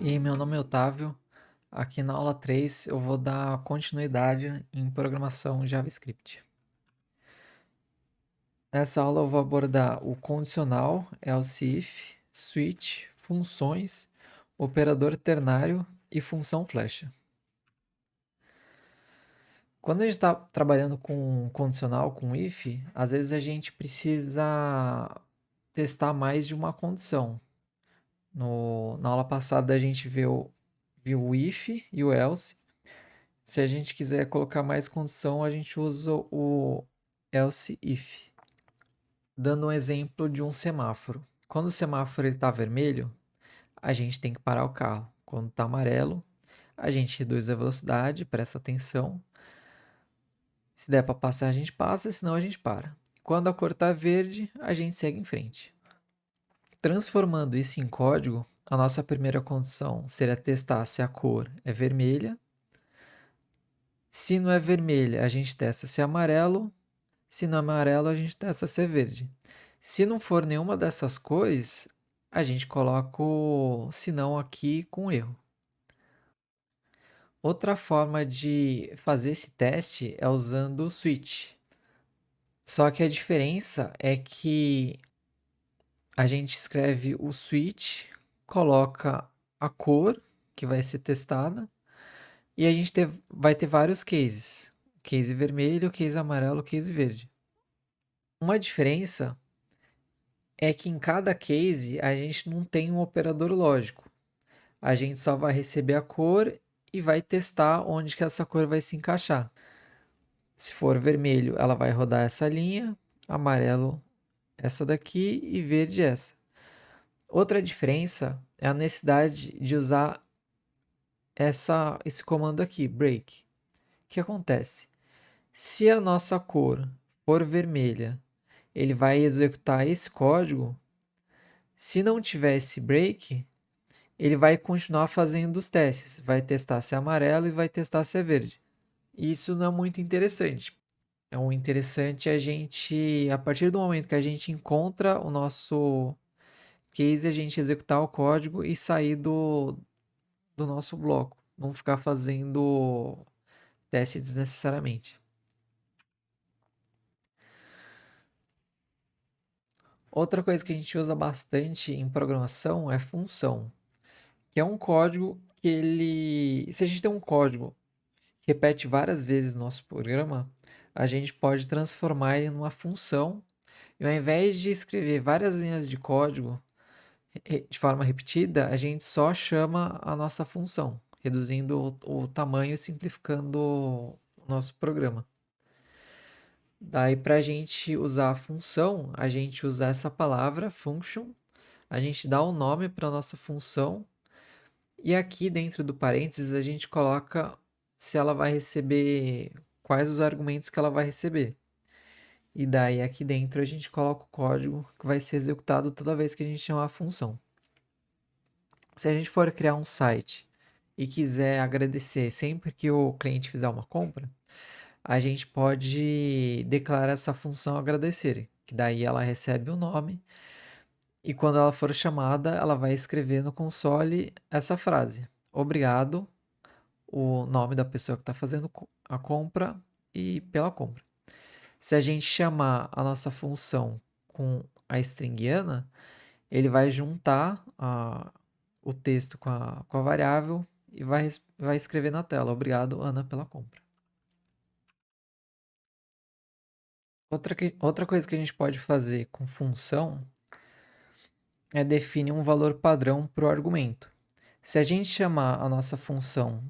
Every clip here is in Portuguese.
E aí, meu nome é Otávio. Aqui na aula 3 eu vou dar continuidade em programação JavaScript. Nessa aula eu vou abordar o condicional, else if, switch, funções, operador ternário e função flecha. Quando a gente está trabalhando com condicional, com if, às vezes a gente precisa testar mais de uma condição. Na aula passada a gente viu o if e o else. Se a gente quiser colocar mais condição, a gente usa o else if. Dando um exemplo de um semáforo. Quando o semáforo está vermelho, a gente tem que parar o carro. Quando está amarelo, a gente reduz a velocidade, presta atenção. Se der para passar, a gente passa, senão a gente para. Quando a cor está verde, a gente segue em frente. Transformando isso em código, a nossa primeira condição seria testar se a cor é vermelha. Se não é vermelha, a gente testa se é amarelo. Se não é amarelo, a gente testa se é verde. Se não for nenhuma dessas cores, a gente coloca o senão aqui com erro. Outra forma de fazer esse teste é usando o switch. Só que a diferença é que a gente escreve o switch, coloca a cor que vai ser testada e a gente vai ter vários cases. Case vermelho, case amarelo, case verde. Uma diferença é que em cada case a gente não tem um operador lógico. A gente só vai receber a cor e vai testar onde que essa cor vai se encaixar. Se for vermelho, ela vai rodar essa linha, amarelo essa daqui e verde essa. Outra diferença é a necessidade de usar esse comando aqui, break. O que acontece? Se a nossa cor for vermelha, ele vai executar esse código. Se não tiver esse break, ele vai continuar fazendo os testes. Vai testar se é amarelo e vai testar se é verde. Isso não é muito interessante. É um interessante a gente, a partir do momento que a gente encontra o nosso case, a gente executar o código e sair do nosso bloco. Não ficar fazendo teste desnecessariamente. Outra coisa que a gente usa bastante em programação é função, que é um código que ele... Se a gente tem um código repete várias vezes nosso programa, a gente pode transformar ele numa função e ao invés de escrever várias linhas de código de forma repetida, a gente só chama a nossa função, reduzindo o tamanho e simplificando o nosso programa. Daí, para a gente usar a função, a gente usa essa palavra, function, a gente dá um nome para a nossa função e aqui dentro do parênteses a gente coloca se ela vai receber, quais os argumentos que ela vai receber. E daí aqui dentro a gente coloca o código que vai ser executado toda vez que a gente chamar a função. Se a gente for criar um site e quiser agradecer sempre que o cliente fizer uma compra, a gente pode declarar essa função agradecer, que daí ela recebe o nome e quando ela for chamada, ela vai escrever no console essa frase: obrigado, o nome da pessoa que está fazendo a compra e pela compra. Se a gente chamar a nossa função com a stringiana, ele vai juntar o texto com a variável e vai escrever na tela: obrigado, Ana, pela compra. Outra coisa que a gente pode fazer com função é definir um valor padrão para o argumento. Se a gente chamar a nossa função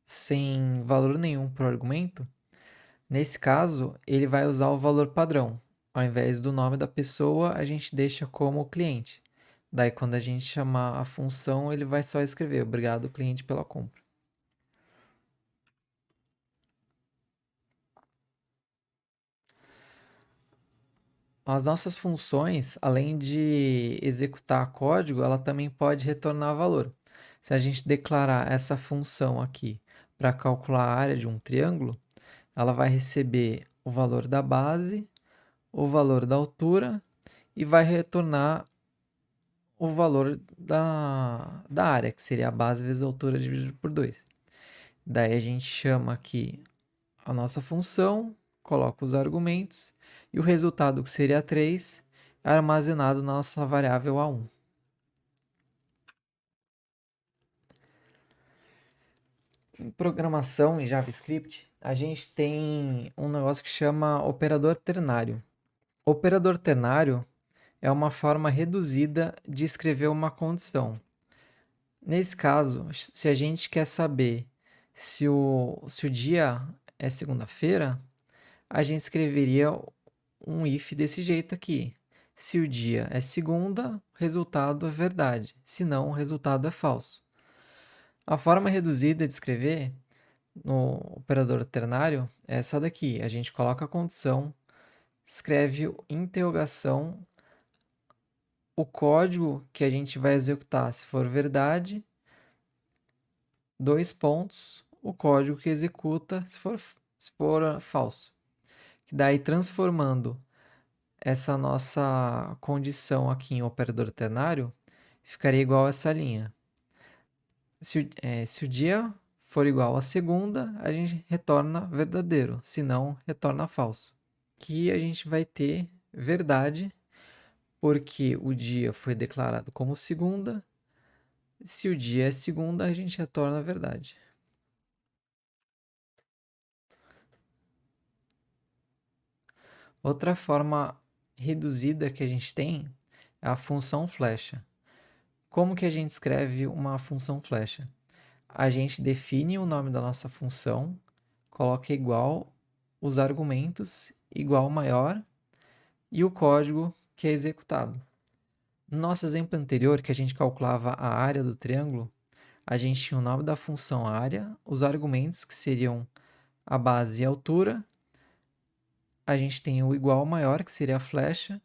sem valor nenhum para o argumento, nesse caso, ele vai usar o valor padrão. Ao invés do nome da pessoa, a gente deixa como cliente. Daí, quando a gente chamar a função, ele vai só escrever: obrigado, cliente, pela compra. As nossas funções, além de executar código, ela também pode retornar valor. Se a gente declarar essa função aqui para calcular a área de um triângulo, ela vai receber o valor da base, o valor da altura e vai retornar o valor da área, que seria a base vezes a altura dividido por 2. Daí a gente chama aqui a nossa função, coloca os argumentos e o resultado, que seria 3, é armazenado na nossa variável A1. Em programação em JavaScript, a gente tem um negócio que chama operador ternário. O operador ternário é uma forma reduzida de escrever uma condição. Nesse caso, se a gente quer saber se o dia é segunda-feira, a gente escreveria um if desse jeito aqui. Se o dia é segunda, o resultado é verdade. Se não, o resultado é falso. A forma reduzida de escrever no operador ternário é essa daqui. A gente coloca a condição, escreve interrogação, o código que a gente vai executar se for verdade, 2 pontos, o código que executa se for falso. Daí, transformando essa nossa condição aqui em operador ternário, ficaria igual a essa linha. Se o dia for igual a segunda, a gente retorna verdadeiro, se não, retorna falso. Aqui a gente vai ter verdade, porque o dia foi declarado como segunda. Se o dia é segunda, a gente retorna verdade. Outra forma reduzida que a gente tem é a função flecha. Como que a gente escreve uma função flecha? A gente define o nome da nossa função, coloca igual os argumentos, igual maior e o código que é executado. No nosso exemplo anterior, que a gente calculava a área do triângulo, a gente tinha o nome da função área, os argumentos, que seriam a base e a altura, a gente tem o igual maior, que seria a flecha,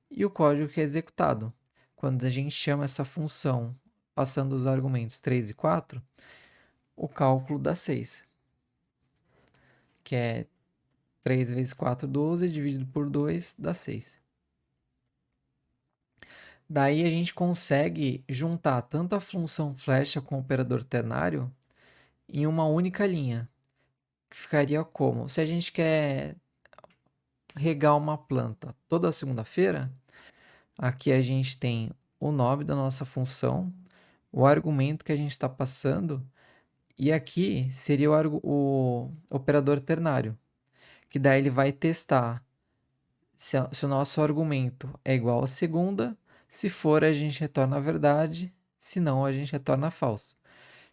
e o código que é executado. Quando a gente chama essa função passando os argumentos 3 e 4, o cálculo dá 6, que é 3 vezes 4, 12, dividido por 2, dá 6. Daí a gente consegue juntar tanto a função flecha com o operador ternário em uma única linha. Que ficaria como? Se a gente quer regar uma planta toda segunda-feira, aqui a gente tem o nome da nossa função, o argumento que a gente está passando, e aqui seria o operador ternário, que daí ele vai testar se o nosso argumento é igual a segunda. Se for, a gente retorna a verdade, se não, a gente retorna falso.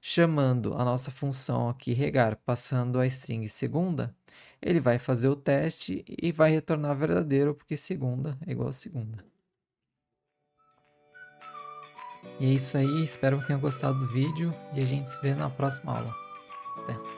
Chamando a nossa função aqui regar, passando a string segunda, ele vai fazer o teste e vai retornar verdadeiro, porque segunda é igual a segunda. E é isso aí, espero que tenham gostado do vídeo e a gente se vê na próxima aula. Até!